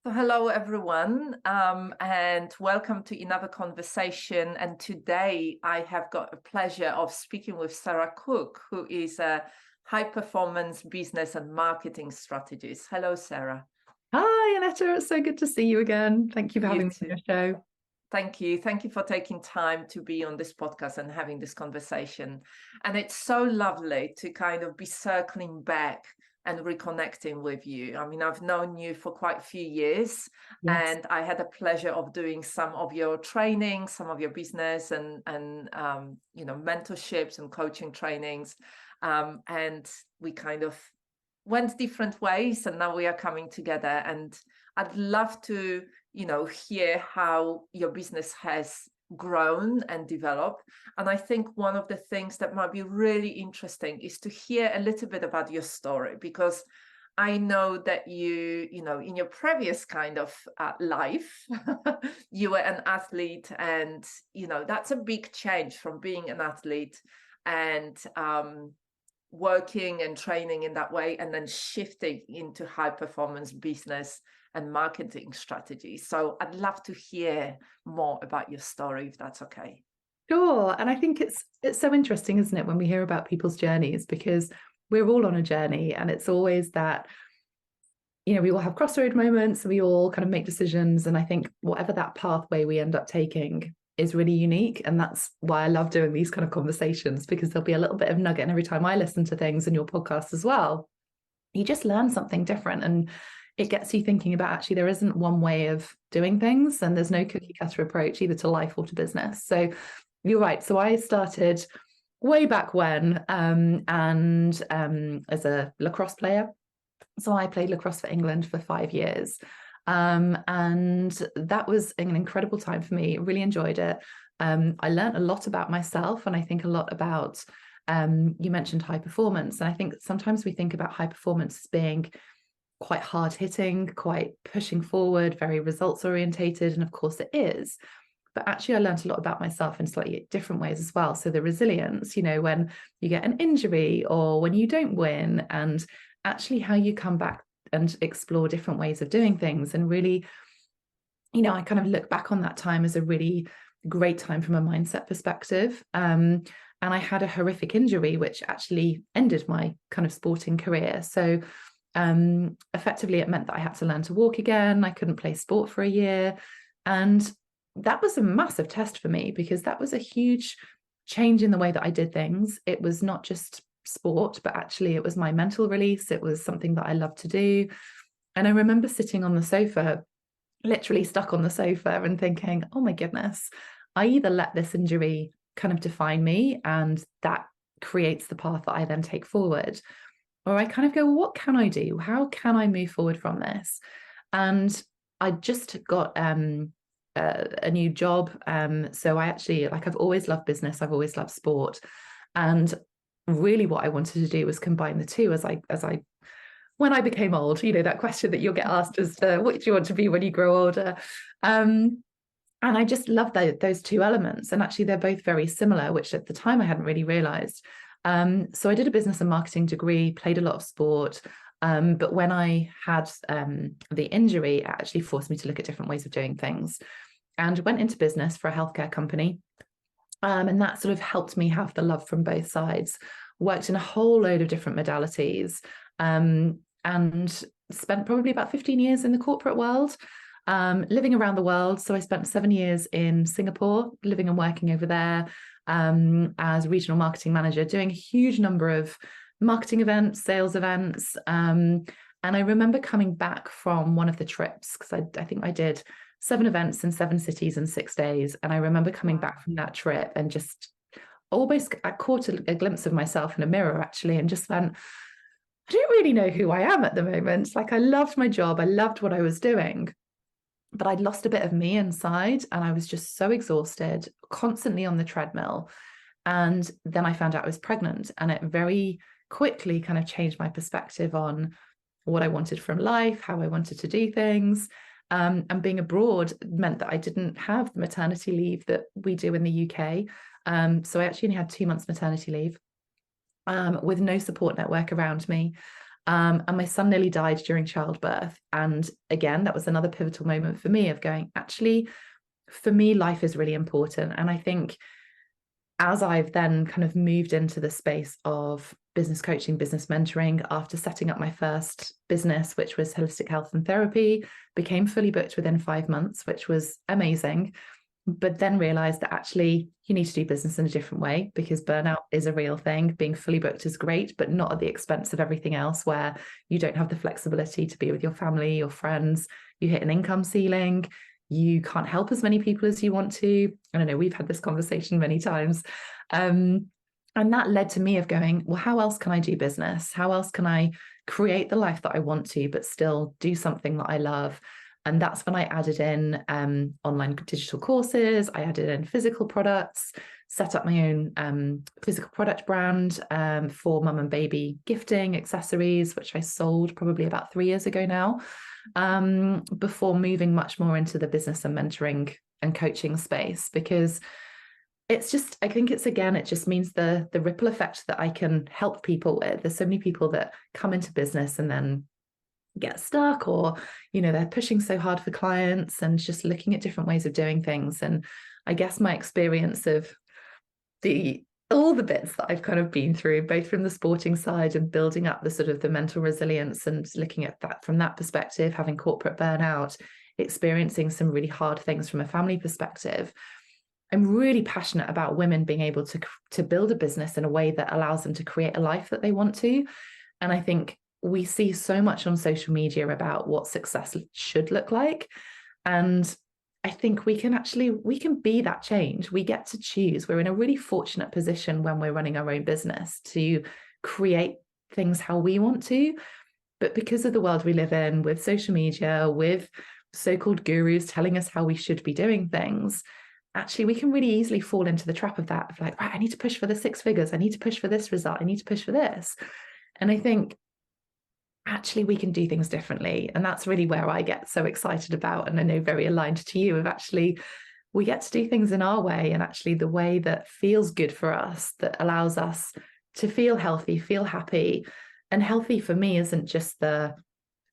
So hello, everyone, and welcome to another conversation. And today I have got a pleasure of speaking with Sarah Cooke, who is a high-performance business and marketing strategist. Hello, Sarah. Hi, Annetta. It's so good to see you again. Thank you for You having me on too. your show. Thank you. Thank you for taking time to be on this podcast and having this conversation. And it's so lovely to kind of be circling back and reconnecting with you. I mean, I've known you for quite a few years, Yes. and I had the pleasure of doing some of your training, some of your business and mentorships and coaching trainings. And we kind of went different ways, and now we are coming together. And I'd love to hear how your business has grown and developed. And I think one of the things that might be really interesting is to hear a little bit about your story, because I know that in your previous kind of life, you were an athlete, and that's a big change from being an athlete and working and training in that way, and then shifting into high performance business and marketing strategies. So I'd love to hear more about your story, if that's okay. Sure. And I think it's so interesting, isn't it, when we hear about people's journeys, because we're all on a journey, and it's always that, we all have crossroad moments, we all kind of make decisions. And I think whatever that pathway we end up taking is really unique. And that's why I love doing these kind of conversations, because there'll be a little bit of nugget. And every time I listen to things in your podcast as well, you just learn something different. And it gets you thinking about, actually, there isn't one way of doing things, and there's no cookie cutter approach either to life or to business. So you're right. So I started way back when, and as a lacrosse player. So I played lacrosse for England for 5 years. And that was an incredible time for me. Really enjoyed it. I learned a lot about myself, and I think a lot about, you mentioned high performance. And I think sometimes we think about high performance as being quite hard hitting, quite pushing forward, very results orientated. And of course it is. But actually, I learned a lot about myself in slightly different ways as well. So the resilience, when you get an injury or when you don't win, and actually how you come back and explore different ways of doing things. And really, I kind of look back on that time as a really great time from a mindset perspective. And I had a horrific injury, which actually ended my kind of sporting career. So effectively, it meant that I had to learn to walk again. I couldn't play sport for a year. And that was a massive test for me, because that was a huge change in the way that I did things. It was not just sport, but actually it was my mental release. It was something that I loved to do. And I remember sitting on the sofa, literally stuck on the sofa, and thinking, oh my goodness, I either let this injury kind of define me, and that creates the path that I then take forward, or I kind of go, well, what can I do? How can I move forward from this? And I just got a new job. So I actually, I've always loved business. I've always loved sport. And really what I wanted to do was combine the two when I became old, that question that you'll get asked as to what do you want to be when you grow older? And I just love those two elements. And actually they're both very similar, which at the time I hadn't really realized. So I did a business and marketing degree, played a lot of sport. But when I had the injury, it actually forced me to look at different ways of doing things, and went into business for a healthcare company. And that sort of helped me have the love from both sides. Worked in a whole load of different modalities, and spent probably about 15 years in the corporate world, living around the world. So I spent 7 years in Singapore, living and working over there as regional marketing manager, doing a huge number of marketing events, sales events. And I remember coming back from one of the trips, because I think I did 7 events in 7 cities in 6 days. And I remember coming back from that trip and just almost, I caught a glimpse of myself in a mirror, actually, and just went, I don't really know who I am at the moment. I loved my job. I loved what I was doing, but I'd lost a bit of me inside, and I was just so exhausted, constantly on the treadmill. And then I found out I was pregnant, and it very quickly kind of changed my perspective on what I wanted from life, how I wanted to do things. And being abroad meant that I didn't have the maternity leave that we do in the UK. So I actually only had 2 months maternity leave, with no support network around me. And my son nearly died during childbirth. And again, that was another pivotal moment for me of going, actually, for me, life is really important. And I think as I've then kind of moved into the space of business coaching, business mentoring, after setting up my first business, which was holistic health and therapy, became fully booked within 5 months, which was amazing. But then realized that actually you need to do business in a different way, because burnout is a real thing. Being fully booked is great, but not at the expense of everything else, where you don't have the flexibility to be with your family, your friends, you hit an income ceiling, you can't help as many people as you want to. I don't know, we've had this conversation many times. And that led to me of going, well, how else can I do business? How else can I create the life that I want to, but still do something that I love? And that's when I added in online digital courses. I added in physical products, set up my own physical product brand for mum and baby gifting accessories, which I sold probably about 3 years ago now, before moving much more into the business and mentoring and coaching space. Because it's just, I think it's, again, it just means the ripple effect that I can help people with. There's so many people that come into business and then get stuck, or they're pushing so hard for clients and just looking at different ways of doing things. And I guess my experience of all the bits that I've kind of been through, both from the sporting side and building up the sort of the mental resilience and looking at that from that perspective, having corporate burnout, experiencing some really hard things from a family perspective. I'm really passionate about women being able to build a business in a way that allows them to create a life that they want to. And I think we see so much on social media about what success should look like. And I think we can be that change. We get to choose. We're in a really fortunate position when we're running our own business to create things how we want to. But because of the world we live in, with social media, with so-called gurus telling us how we should be doing things, actually we can really easily fall into the trap of that, of like, right, I need to push for the 6 figures. I need to push for this result. I need to push for this. And I think actually we can do things differently. And that's really where I get so excited about, and I know very aligned to you, of actually we get to do things in our way, and actually the way that feels good for us, that allows us to feel healthy, feel happy. And healthy for me isn't just the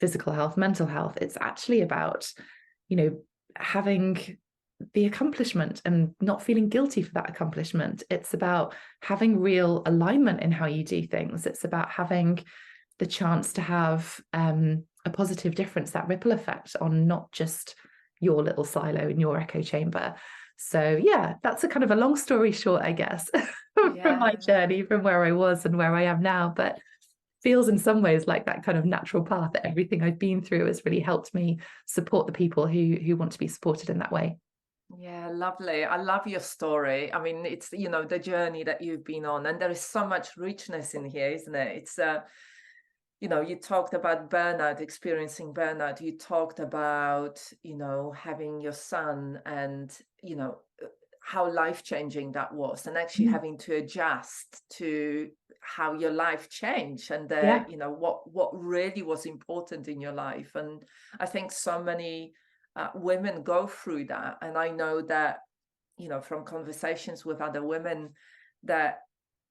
physical health, mental health. It's actually about, having the accomplishment and not feeling guilty for that accomplishment. It's about having real alignment in how you do things. It's about having the chance to have a positive difference, that ripple effect on not just your little silo in your echo chamber. So yeah, that's a kind of a long story short, I guess, from my journey, from where I was and where I am now. But feels in some ways like that kind of natural path, that everything I've been through has really helped me support the people who want to be supported in that way. Yeah, lovely. I love your story. I mean, it's, the journey that you've been on, and there is so much richness in here, isn't it? It's, you talked about burnout, experiencing burnout. You talked about, having your son and, how life-changing that was, and actually having to adjust to how your life changed, and what really was important in your life. And I think so many women go through that. And I know that, from conversations with other women, that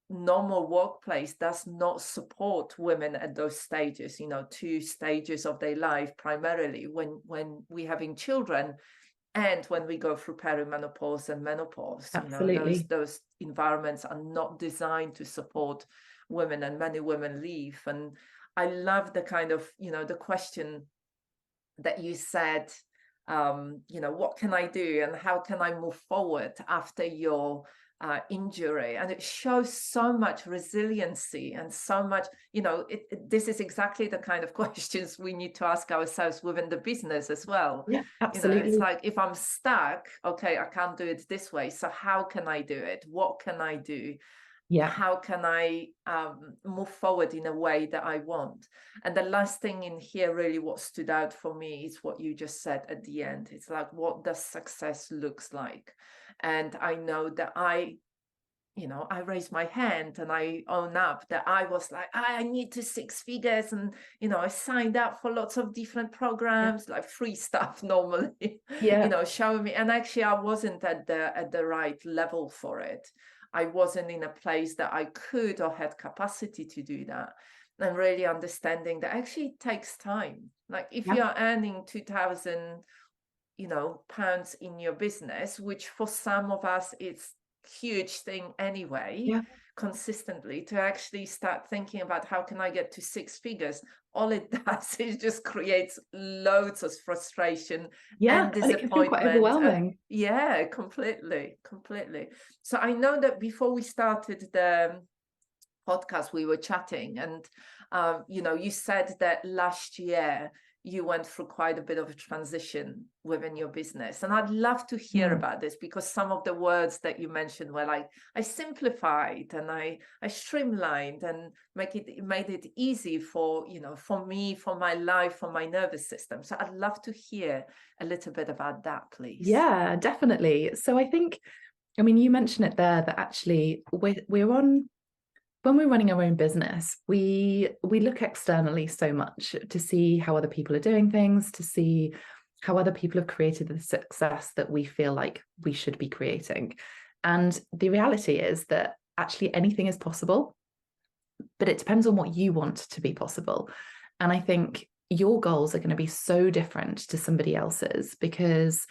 normal workplace does not support women at those stages, 2 stages of their life, primarily when we're having children and when we go through perimenopause and menopause. Absolutely. Those environments are not designed to support women, and many women leave. And I love the kind of, the question that you said, what can I do and how can I move forward after your injury? And it shows so much resiliency and so much, this is exactly the kind of questions we need to ask ourselves within the business as well. Yeah, absolutely. It's like, if I'm stuck, okay, I can't do it this way. So how can I do it? What can I do? Yeah. How can I move forward in a way that I want? And the last thing in here, really what stood out for me, is what you just said at the end. It's like, what does success looks like? And I know that I raised my hand and I own up that I was like, I need to 6 figures. And, I signed up for lots of different programs, like free stuff normally, showing me. And actually I wasn't at the right level for it. I wasn't in a place that I could or had capacity to do that. and really understanding that actually it takes time. Like if Yeah. you're earning 2,000, pounds in your business, which for some of us it's huge thing anyway, Yeah. consistently, to actually start thinking about how can I get to six figures, all it does is just creates loads of frustration Yeah. and And it can feel quite disappointment. And overwhelming. yeah, completely. So I know that before we started the podcast, we were chatting, and you said that last year you went through quite a bit of a transition within your business, and I'd love to hear Mm. about this, because some of the words that you mentioned were like, I simplified and I streamlined and made it easy for for me, for my life, for my nervous system. So I'd love to hear a little bit about that, please. Yeah, definitely. So I think, I mean, you mentioned it there that actually we're on, when we're running our own business, we look externally so much to see how other people are doing things, to see how other people have created the success that we feel like we should be creating. And the reality is that actually anything is possible, but it depends on what you want to be possible. And I think your goals are going to be so different to somebody else's, because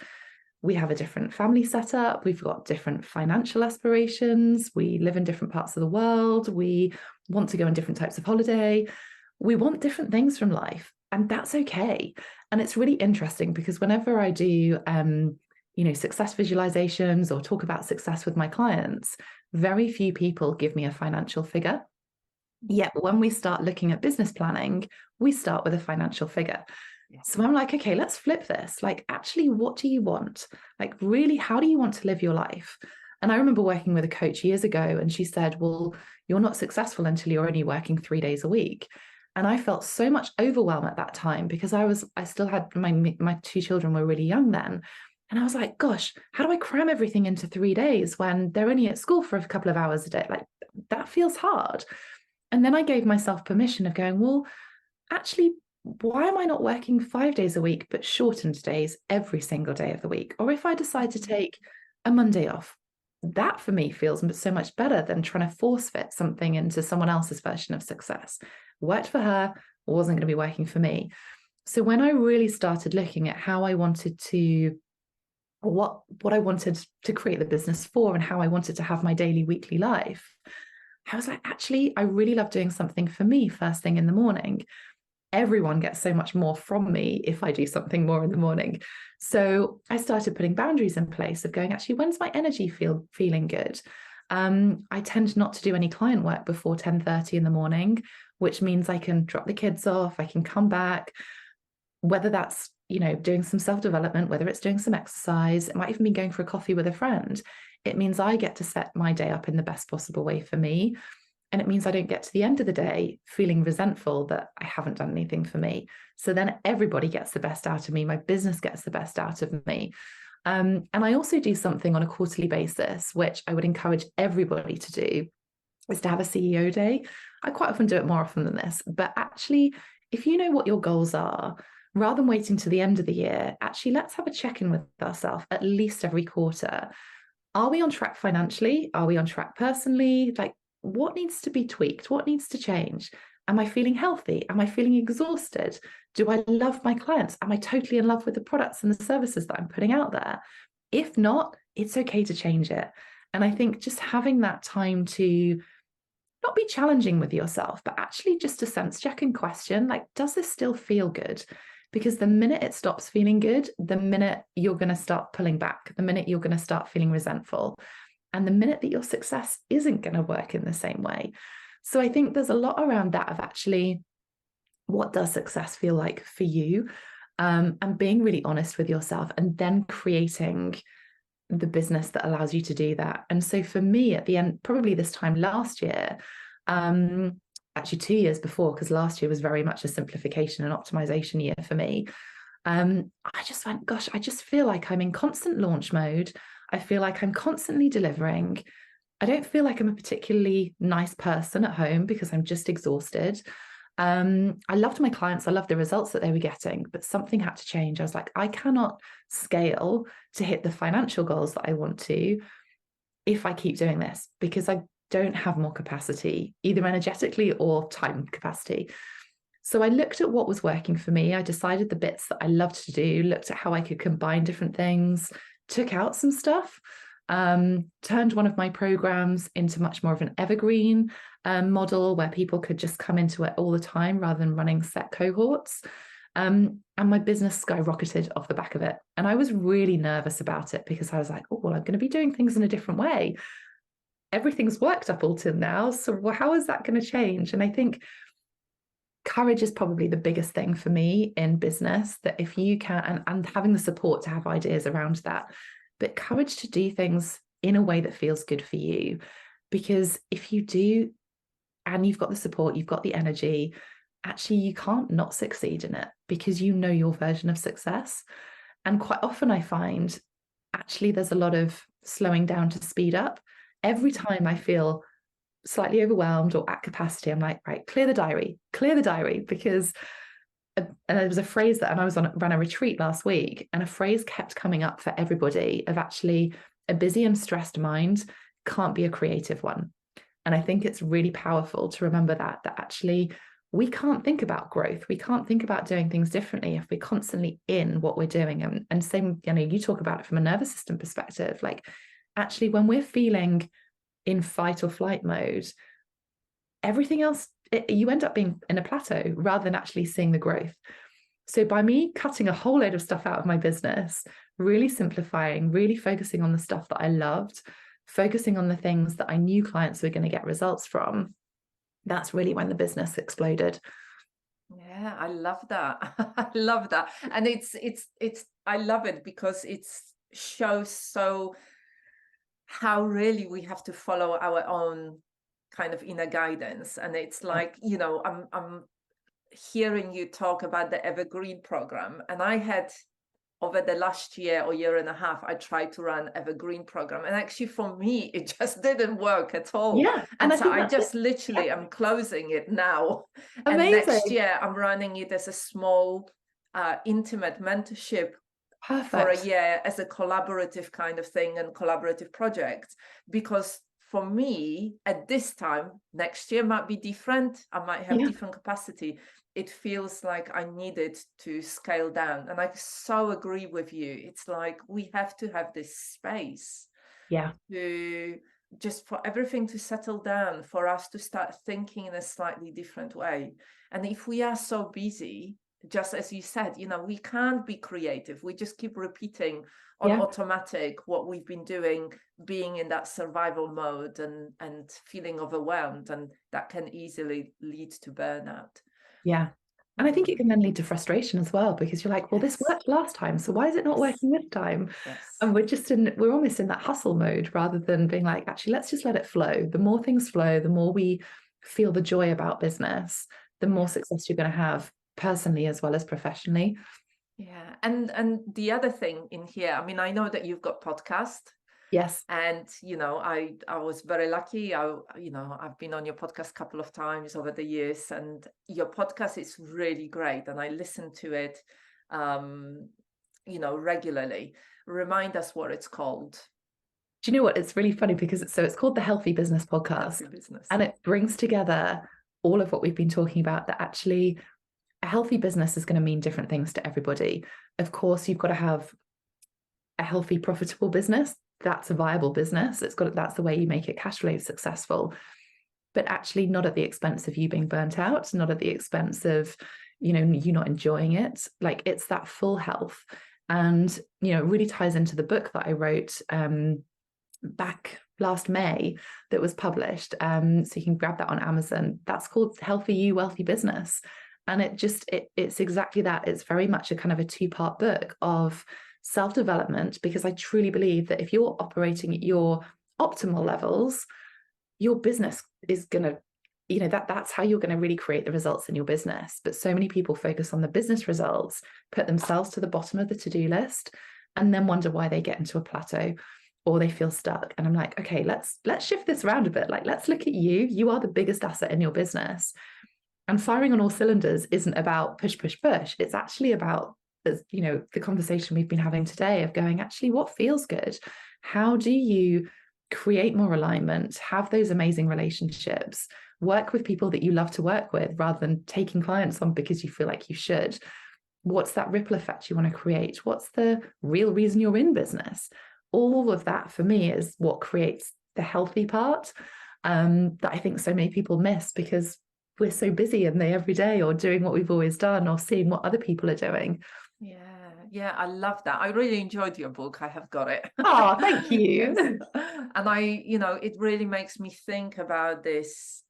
we have a different family setup, we've got different financial aspirations, we live in different parts of the world, we want to go on different types of holiday, we want different things from life, and that's okay. And it's really interesting because whenever I do success visualizations or talk about success with my clients, very few people give me a financial figure. Yet when we start looking at business planning, we start with a financial figure. So I'm like, okay, let's flip this. Like, actually, what do you want? Like, really, how do you want to live your life? And I remember working with a coach years ago, and she said, well, you're not successful until you're only working 3 days a week. And I felt so much overwhelm at that time, because I still had my two children were really young then. And I was like, gosh, how do I cram everything into 3 days when they're only at school for a couple of hours a day? Like, that feels hard. And then I gave myself permission of going, well, actually, why am I not working 5 days a week, but shortened days every single day of the week? Or if I decide to take a Monday off, that for me feels so much better than trying to force fit something into someone else's version of success. Worked for her, wasn't going to be working for me. So when I really started looking at how I wanted to, what I wanted to create the business for, and how I wanted to have my daily, weekly life, I was like, actually, I really love doing something for me first thing in the morning. Everyone gets so much more from me if I do something more in the morning. So I started putting boundaries in place of going, actually, when's my energy feeling good? I tend not to do any client work before 10:30 in the morning, which means I can drop the kids off, I can come back, whether that's, doing some self-development, whether it's doing some exercise, it might even be going for a coffee with a friend. It means I get to set my day up in the best possible way for me. And it means I don't get to the end of the day feeling resentful that I haven't done anything for me. So then everybody gets the best out of me. My business gets the best out of me. And I also do something on a quarterly basis, which I would encourage everybody to do, is to have a CEO day. I quite often do it more often than this. But actually, if you know what your goals are, rather than waiting to the end of the year, actually, let's have a check-in with ourselves at least every quarter. Are we on track financially? Are we on track personally? Like, what needs to be tweaked? What needs to change? Am I feeling healthy? Am I feeling exhausted? Do I love my clients? Am I totally in love with the products and the services that I'm putting out there? If not, it's okay to change it. And I think just having that time to not be challenging with yourself, but actually just a sense check and question, like, does this still feel good? Because the minute it stops feeling good, the minute you're going to start pulling back, the minute you're going to start feeling resentful, and the minute that your success isn't going to work in the same way. So I think there's a lot around that of actually, what does success feel like for you? And being really honest with yourself, and then creating the business that allows you to do that. And so for me, at the end, probably this time last year, actually 2 years before, because last year was very much a simplification and optimization year for me, I just went, gosh, I just feel like I'm in constant launch mode. I feel like I'm constantly delivering. I don't feel like I'm a particularly nice person at home because I'm just exhausted. I loved my clients. I loved the results that they were getting, but something had to change. I was like, I cannot scale to hit the financial goals that I want to if I keep doing this, because I don't have more capacity, either energetically or time capacity. So I looked at what was working for me. I decided the bits that I loved to do, looked at how I could combine different things, took out some stuff, turned one of my programs into much more of an evergreen model where people could just come into it all the time rather than running set cohorts. And my business skyrocketed off the back of it. And I was really nervous about it because I was like, oh, well, I'm going to be doing things in a different way. Everything's worked up until now. So how is that going to change? And I think courage is probably the biggest thing for me in business, that if you can, and having the support to have ideas around that, but courage to do things in a way that feels good for you. Because if you do, and you've got the support, you've got the energy, actually you can't not succeed in it because you know your version of success. And quite often I find actually there's a lot of slowing down to speed up. Every time I feel slightly overwhelmed or at capacity, I'm like, right, clear the diary, because and there was a phrase that, and I ran a retreat last week, and a phrase kept coming up for everybody of actually a busy and stressed mind can't be a creative one. And I think it's really powerful to remember that actually we can't think about growth. We can't think about doing things differently if we're constantly in what we're doing. And same, you talk about it from a nervous system perspective, like actually when we're feeling in fight or flight mode, everything else, you end up being in a plateau rather than actually seeing the growth. So by me cutting a whole load of stuff out of my business, really simplifying, really focusing on the stuff that I loved, focusing on the things that I knew clients were going to get results from, that's really when the business exploded. Yeah, I love that. I love that. And it's I love it because it shows so how really we have to follow our own kind of inner guidance. And it's like, I'm hearing you talk about the Evergreen program, and I had over the last year or year and a half, I tried to run Evergreen program, and actually for me it just didn't work at all. Yeah, and so I just literally I'm closing it now. Amazing. And next year I'm running it as a small intimate mentorship. Perfect. For a year as a collaborative kind of thing and collaborative project, because for me at this time, next year might be different. I might have different capacity. It feels like I needed to scale down. And I so agree with you. It's like we have to have this space to just for everything to settle down, for us to start thinking in a slightly different way. And if we are so busy, just as you said, we can't be creative. We just keep repeating on automatic what we've been doing, being in that survival mode and feeling overwhelmed. And that can easily lead to burnout. Yeah. And I think it can then lead to frustration as well, because you're like, well, this worked last time, so why is it not working this time? And we're almost in that hustle mode rather than being like, actually, let's just let it flow. The more things flow, the more we feel the joy about business, the more success you're going to have personally as well as professionally. Yeah. And the other thing in here, I mean, I know that you've got podcast. Yes. And, I was very lucky. I've been on your podcast a couple of times over the years, and your podcast is really great. And I listen to it, regularly. Remind us what it's called. Do you know what? It's really funny because it's called the Healthy Business Podcast. Healthy Business. And it brings together all of what we've been talking about, that actually a healthy business is going to mean different things to everybody. Of course, you've got to have a healthy, profitable business. That's a viable business. That's the way you make it cash flow successful, but actually not at the expense of you being burnt out, not at the expense of, you not enjoying it. Like it's that full health. And, it really ties into the book that I wrote back last May that was published. So you can grab that on Amazon. That's called Healthy You, Wealthy Business. And it's exactly that. It's very much a kind of a two-part book of self-development, because I truly believe that if you're operating at your optimal levels, your business is going to, that's how you're going to really create the results in your business. But so many people focus on the business results, put themselves to the bottom of the to-do list, and then wonder why they get into a plateau or they feel stuck. And I'm like, okay, let's shift this around a bit. Like, let's look at you. You are the biggest asset in your business. And firing on all cylinders isn't about push, push, push. It's actually about, the conversation we've been having today of going, actually, what feels good? How do you create more alignment, have those amazing relationships, work with people that you love to work with rather than taking clients on because you feel like you should. What's that ripple effect you want to create? What's the real reason you're in business? All of that for me is what creates the healthy part, that I think so many people miss because we're so busy in the everyday or doing what we've always done or seeing what other people are doing. Yeah, I love that. I really enjoyed your book. I have got it. Oh, thank you. Yes. And it really makes me think about this,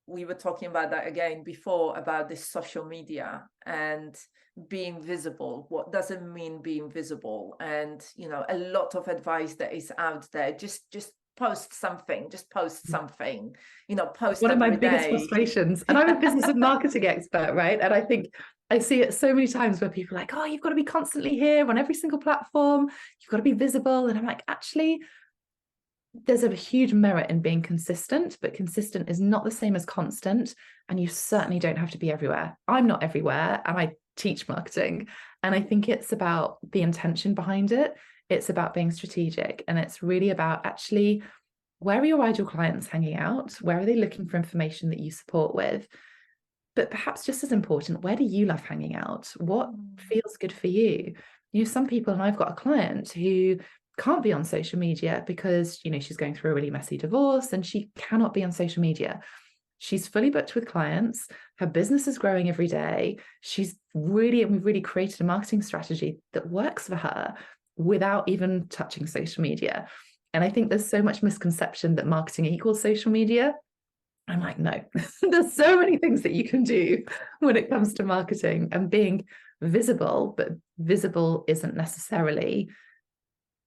we were talking about that again before, about this social media and being visible. What does it mean being visible? And a lot of advice that is out there, just post something, post One of my every biggest day. frustrations, and I'm a business and marketing expert, right? And I think I see it so many times where people are like, oh, you've got to be constantly here on every single platform, you've got to be visible. And I'm like, actually, there's a huge merit in being consistent, but consistent is not the same as constant. And you certainly don't have to be everywhere. I'm not everywhere, and I teach marketing. And I think it's about the intention behind it. It's about being strategic. And it's really about actually, where are your ideal clients hanging out? Where are they looking for information that you support with? But perhaps just as important, where do you love hanging out? What feels good for you? Some people, and I've got a client who can't be on social media because, she's going through a really messy divorce and she cannot be on social media. She's fully booked with clients. Her business is growing every day. We've really created a marketing strategy that works for her without even touching social media. And I think there's so much misconception that marketing equals social media. I'm like, no, there's so many things that you can do when it comes to marketing and being visible, but visible isn't necessarily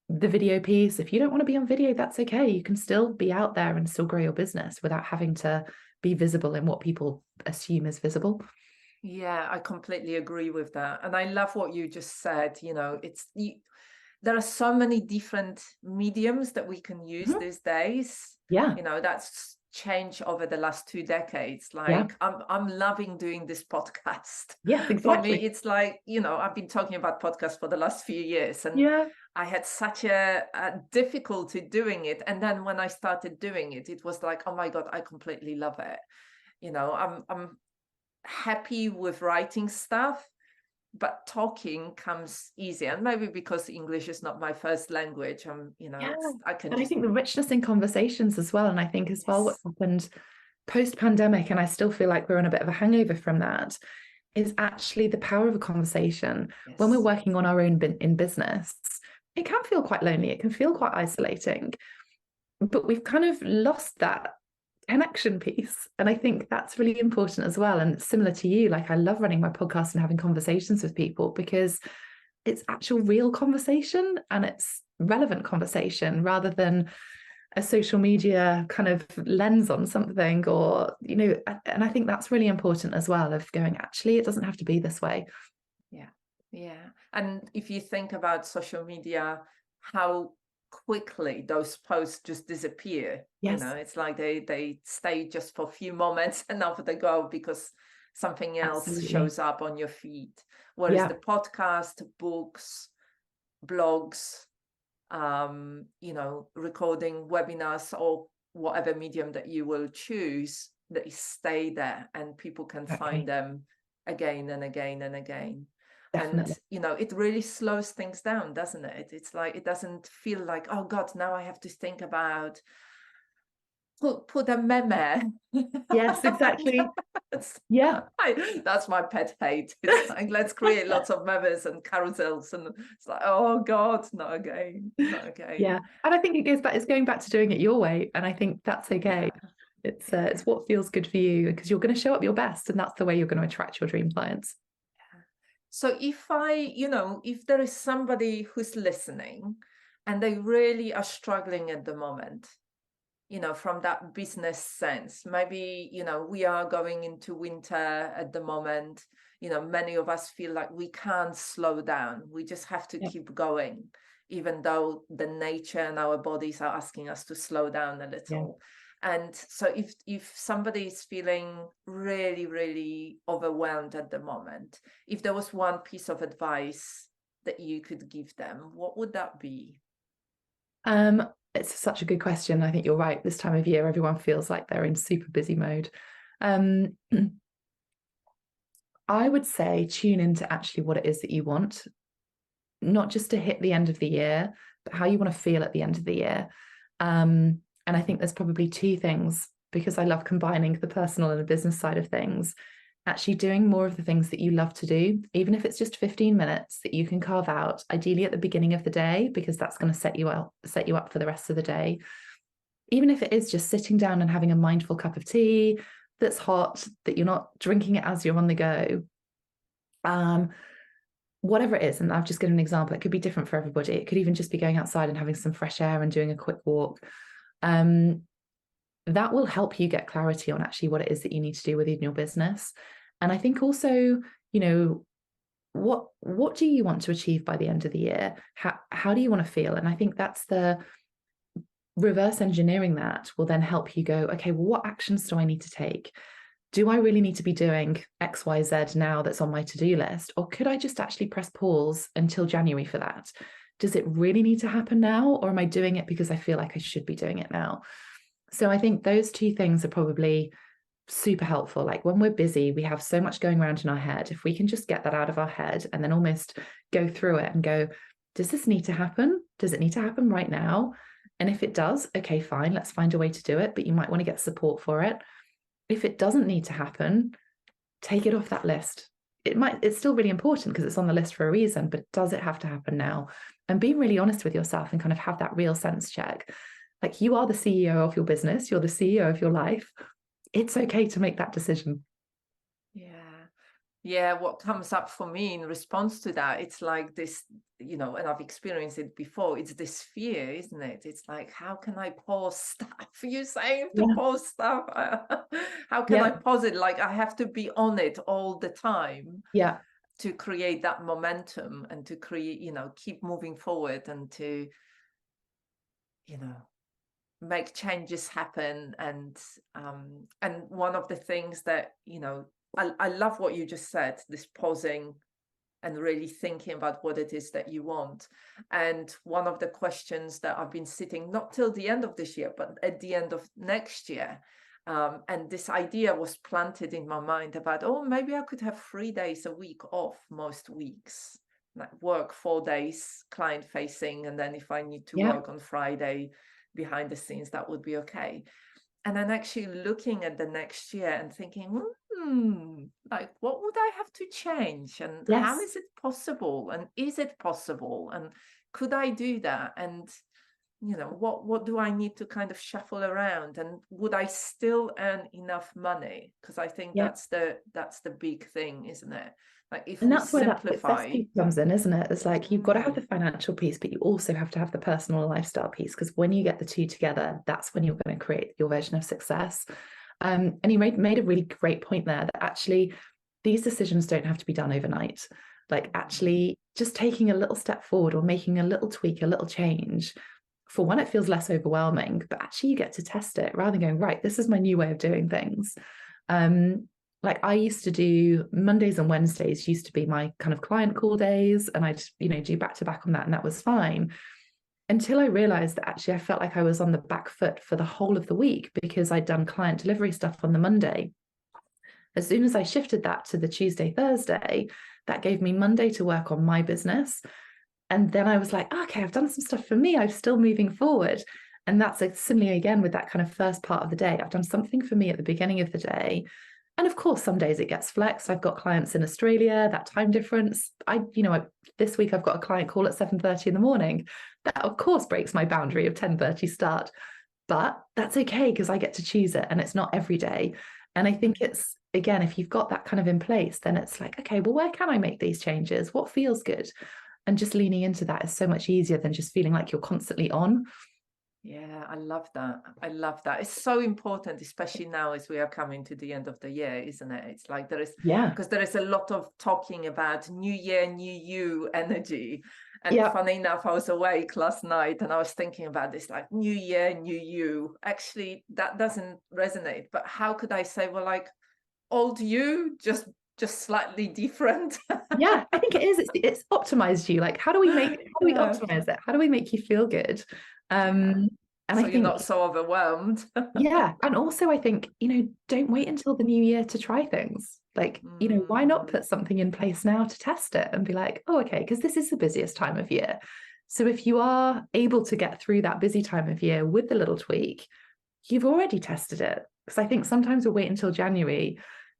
the video piece. If you don't want to be on video, that's okay. You can still be out there and still grow your business without having to be visible in what people assume is visible. Yeah, I completely agree with that. And I love what you just said. There are so many different mediums that we can use these days. Yeah. That's changed over the last 2 decades. Yeah. I'm loving doing this podcast. Yes, exactly. For me, it's like, I've been talking about podcasts for the last few years, and I had such a difficulty doing it. And then when I started doing it, it was like, oh my God, I completely love it. I'm happy with writing stuff, but talking comes easy. And maybe because English is not my first language, I think the richness in conversations as well. And I think as well, what's happened post-pandemic, and I still feel like we're on a bit of a hangover from that, is actually the power of a conversation. When we're working on our own in business, it can feel quite lonely. It can feel quite isolating, but we've kind of lost that connection piece. And I think that's really important as well. And similar to you, like I love running my podcast and having conversations with people because it's actual real conversation and it's relevant conversation rather than a social media kind of lens on something, or and I think that's really important as well, of going, actually, it doesn't have to be this way. Yeah. And if you think about social media, how quickly those posts just disappear. It's like they stay just for a few moments and off they go because something else shows up on your feed. Whereas the podcast, books, blogs, recording webinars or whatever medium that you will choose, they stay there and people can find them again and again and again. Definitely. And it really slows things down, doesn't it? It's like it doesn't feel like, oh God, now I have to think about put a meme. Yes, exactly. That's my pet hate. It's like, let's create lots of memes and carousels, and it's like, oh God, not again. Yeah, and I think it's going back to doing it your way, and I think that's okay. It's what feels good for you, because you're going to show up your best, and that's the way you're going to attract your dream clients. So if there is somebody who's listening and they really are struggling at the moment, from that business sense, maybe, we are going into winter at the moment, many of us feel like we can't slow down. We just have to keep going, even though the nature and our bodies are asking us to slow down a little. And so if somebody is feeling really, really overwhelmed at the moment, if there was one piece of advice that you could give them, what would that be? It's such a good question. I think you're right. This time of year, everyone feels like they're in super busy mode. Um, I would say tune into actually what it is that you want, not just to hit the end of the year, but how you want to feel at the end of the year. And I think there's probably two things, because I love combining the personal and the business side of things. Actually doing more of the things that you love to do, even if it's just 15 minutes that you can carve out, ideally at the beginning of the day, because that's going to set you up for the rest of the day. Even if it is just sitting down and having a mindful cup of tea that's hot, that you're not drinking it as you're on the go. Whatever it is, and I've just given an example, it could be different for everybody. It could even just be going outside and having some fresh air and doing a quick walk. That will help you get clarity on actually what it is that you need to do within your business. And I think also, what do you want to achieve by the end of the year? How do you want to feel? And I think that's the reverse engineering that will then help you go, okay, well, what actions do I need to take? Do I really need to be doing X, Y, Z now that's on my to-do list? Or could I just actually press pause until January for that? Does it really need to happen now? Or am I doing it because I feel like I should be doing it now? So I think those two things are probably super helpful. Like when we're busy, we have so much going around in our head. If we can just get that out of our head and then almost go through it and go, does this need to happen? Does it need to happen right now? And if it does, okay, fine, let's find a way to do it. But you might want to get support for it. If it doesn't need to happen, take it off that list. It's still really important because it's on the list for a reason, but does it have to happen now? And be really honest with yourself and kind of have that real sense check. Like, you are the CEO of your business, you're the CEO of your life. It's okay to make that decision. Yeah, what comes up for me in response to that, it's like this, and I've experienced it before, it's this fear, isn't it? It's like, how can I pause stuff? You saying to pause stuff? How can I pause it? Like, I have to be on it all the time to create that momentum and to create, keep moving forward and to, make changes happen. And one of the things that, I love what you just said, this pausing and really thinking about what it is that you want. And one of the questions that I've been sitting, not till the end of this year, but at the end of next year, and this idea was planted in my mind about, maybe I could have 3 days a week off most weeks, like work 4 days client facing, and then if I need to work on Friday behind the scenes, that would be okay. And then actually looking at the next year and thinking, like, what would I have to change? And how is it possible? And is it possible? And could I do that? And, what do I need to kind of shuffle around? And would I still earn enough money? Because I think that's the big thing, isn't it? Like, if and we that's where that simplify, success piece comes in, isn't it? It's like, you've got to have the financial piece, but you also have to have the personal lifestyle piece, because when you get the two together, that's when you're going to create your version of success. And you made a really great point there, that actually these decisions don't have to be done overnight. Like, actually just taking a little step forward or making a little tweak, a little change, for one, it feels less overwhelming, but actually you get to test it rather than going, right, this is my new way of doing things. Like, I used to do Mondays and Wednesdays used to be my kind of client call days, and I'd, do back to back on that, and that was fine. Until I realized that actually I felt like I was on the back foot for the whole of the week because I'd done client delivery stuff on the Monday. As soon as I shifted that to the Tuesday, Thursday, that gave me Monday to work on my business. And then I was like, okay, I've done some stuff for me. I'm still moving forward. And that's similarly again with that kind of first part of the day. I've done something for me at the beginning of the day. And of course, some days it gets flexed. I've got clients in Australia, that time difference. This week I've got a client call at 7:30 in the morning. That of course breaks my boundary of 10:30 start. But that's okay, because I get to choose it, and it's not every day. And I think it's, again, if you've got that kind of in place, then it's like, okay, well, where can I make these changes? What feels good? And just leaning into that is so much easier than just feeling like you're constantly on. Yeah, I love that. I love that. It's so important, especially now as we are coming to the end of the year, isn't it? It's like because there is a lot of talking about new year, new you energy. And funny enough, I was awake last night and I was thinking about this, like, new year, new you. Actually, that doesn't resonate. But how could I say, well, like, old you, just slightly different? Yeah, I think it is. It's optimized you. Like, how do we optimize it? How do we make you feel good? And So I you're think, not so overwhelmed. yeah, and also I think, don't wait until the new year to try things. Like, why not put something in place now to test it and be like, oh, okay, because this is the busiest time of year. So if you are able to get through that busy time of year with the little tweak, you've already tested it. Because I think sometimes we'll wait until January,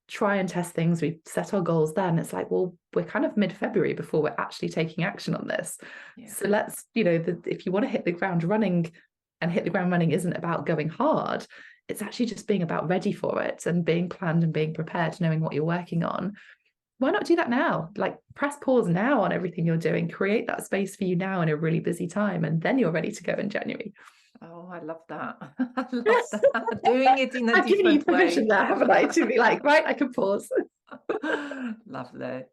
try and test things. We set our goals then. It's like, well, we're kind of mid-February before we're actually taking action on this. Yeah. So let's, if you want to hit the ground running, and hit the ground running isn't about going hard, it's actually just being about ready for it and being planned and being prepared, knowing what you're working on. Why not do that now? Like, press pause now on everything you're doing, create that space for you now in a really busy time, and then you're ready to go in January. Oh, I love that. I love that. Doing it in a I've given you different permission way. there, haven't I, to be like, right, I can pause. Lovely.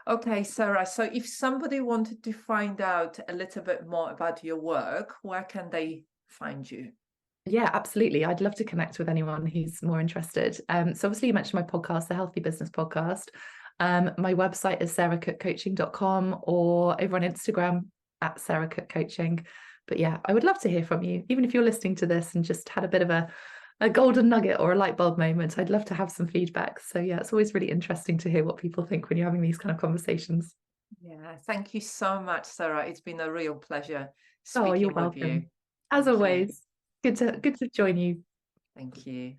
Okay, Sarah, so if somebody wanted to find out a little bit more about your work, where can they find you? Yeah, absolutely. I'd love to connect with anyone who's more interested. So obviously you mentioned my podcast, the Healthy Business Podcast. My website is sarahcookecoaching.com, or over on Instagram at Sarah Cooke Coaching. But yeah, I would love to hear from you. Even if you're listening to this and just had a bit of a golden nugget or a light bulb moment, I'd love to have some feedback. So yeah, it's always really interesting to hear what people think when you're having these kind of conversations. Yeah, thank you so much, Sarah. It's been a real pleasure Oh, you're speaking with you. welcome. As Thank you. always, good to join you. Thank you.